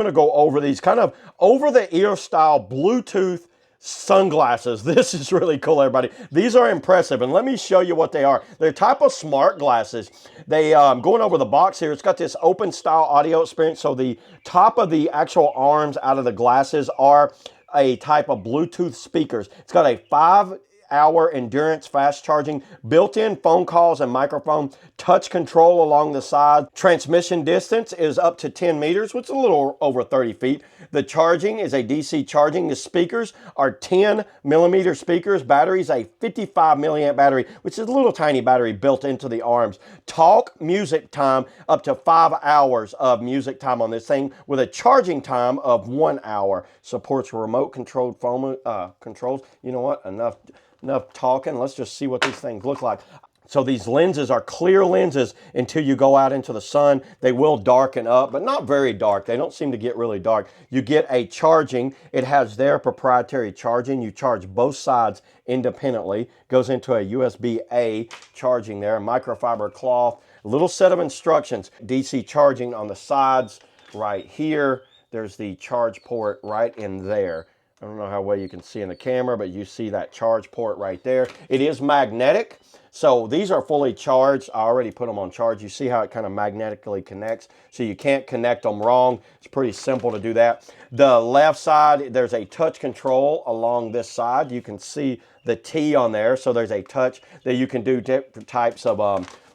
I'm going to go over these kind of over-the-ear style Bluetooth sunglasses. This is really cool, everybody. These are impressive, and let me show you what they are. They're a type of smart glasses. They, going over the box here, it's got this open style audio experience, so the top of the actual arms out of the glasses are a type of Bluetooth speakers. It's got a 5-hour endurance fast charging, built-in phone calls and microphone, touch control along the side. Transmission distance is up to 10 meters, which is a little over 30 feet. The charging is a DC charging. The speakers are 10 millimeter speakers. Batteries, a 55 milliamp battery, which is a little tiny battery built into the arms. Talk music time, up to 5 hours of music time on this thing with a charging time of 1 hour. Supports remote controlled phone controls. You know what? Enough talking. Let's just see what these things look like. So these lenses are clear lenses until you go out into the sun. They will darken up, but not very dark. They don't seem to get really dark. You get a charging. It has their proprietary charging. You charge both sides independently. Goes into a USB-A charging there, microfiber cloth. A little set of instructions. DC charging on the sides right here. There's the charge port right in there. I don't know how well you can see in the camera, but you see that charge port right there. It is magnetic. So these are fully charged. I already put them on charge. You see how it kind of magnetically connects, so you can't connect them wrong. It's pretty simple to do that. The left side, there's a touch control along this side. You can see the T on there, so there's a touch that you can do different types of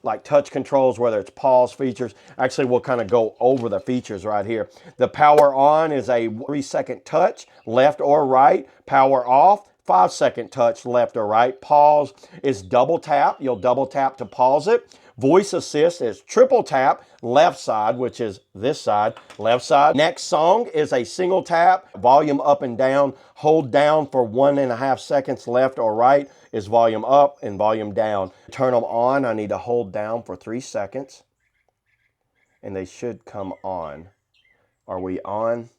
like touch controls, whether it's pause features. Actually, we'll kind of go over the features right here. The power on is a 3-second touch, left or right. Power off, 5-second touch, left or right. Pause is double tap. You'll double tap to pause it. Voice assist is triple tap, left side, which is this side, left side. Next song is a single tap. Volume up and down. Hold down for 1.5 seconds, left or right is volume up and volume down. Turn them on, I need to hold down for 3 seconds and they should come on. Are we on?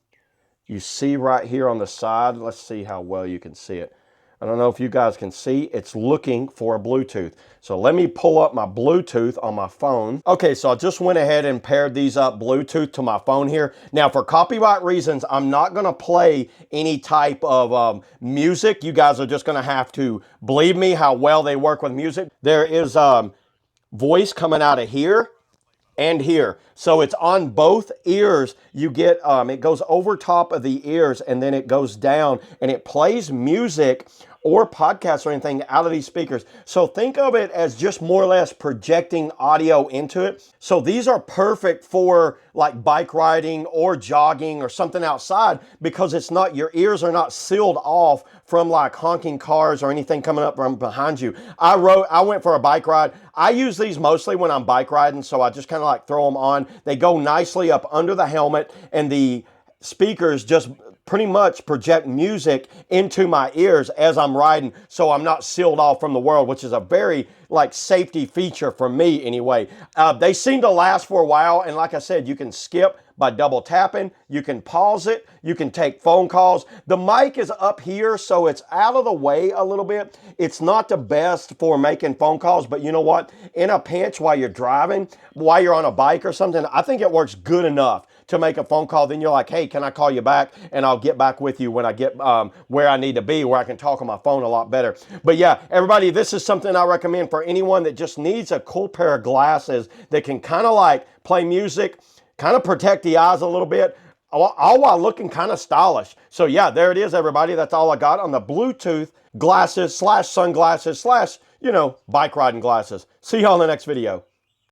You see right here on the side, let's see how well you can see it. I don't know if you guys can see, it's looking for a Bluetooth. So let me pull up my Bluetooth on my phone. Okay, so I just went ahead and paired these up Bluetooth to my phone here. Now for copyright reasons, I'm not gonna play any type of music. You guys are just gonna have to believe me how well they work with music. There is voice coming out of here and here. So it's on both ears. You get, it goes over top of the ears and then it goes down and it plays music or podcasts or anything out of these speakers. So think of it as just more or less projecting audio into it. So these are perfect for like bike riding or jogging or something outside because it's not, your ears are not sealed off from like honking cars or anything coming up from behind you. I went for a bike ride. I use these mostly when I'm bike riding, so I just kind of like throw them on. They go nicely up under the helmet and the speakers just pretty much project music into my ears as I'm riding, so I'm not sealed off from the world, which is a very like safety feature for me anyway. They seem to last for a while, and like I said, you can skip by double tapping, you can pause it, you can take phone calls. The mic is up here, so it's out of the way a little bit. It's not the best for making phone calls, but you know what? In a pinch while you're driving, while you're on a bike or something, I think it works good enough to make a phone call. Then you're like, hey, can I call you back? And I'll get back with you when I get where I need to be, where I can talk on my phone a lot better. But yeah, everybody, this is something I recommend for anyone that just needs a cool pair of glasses that can kind of like play music, kind of protect the eyes a little bit, all while looking kind of stylish. So yeah, there it is, everybody. That's all I got on the Bluetooth glasses / sunglasses / bike riding glasses. See you on the next video.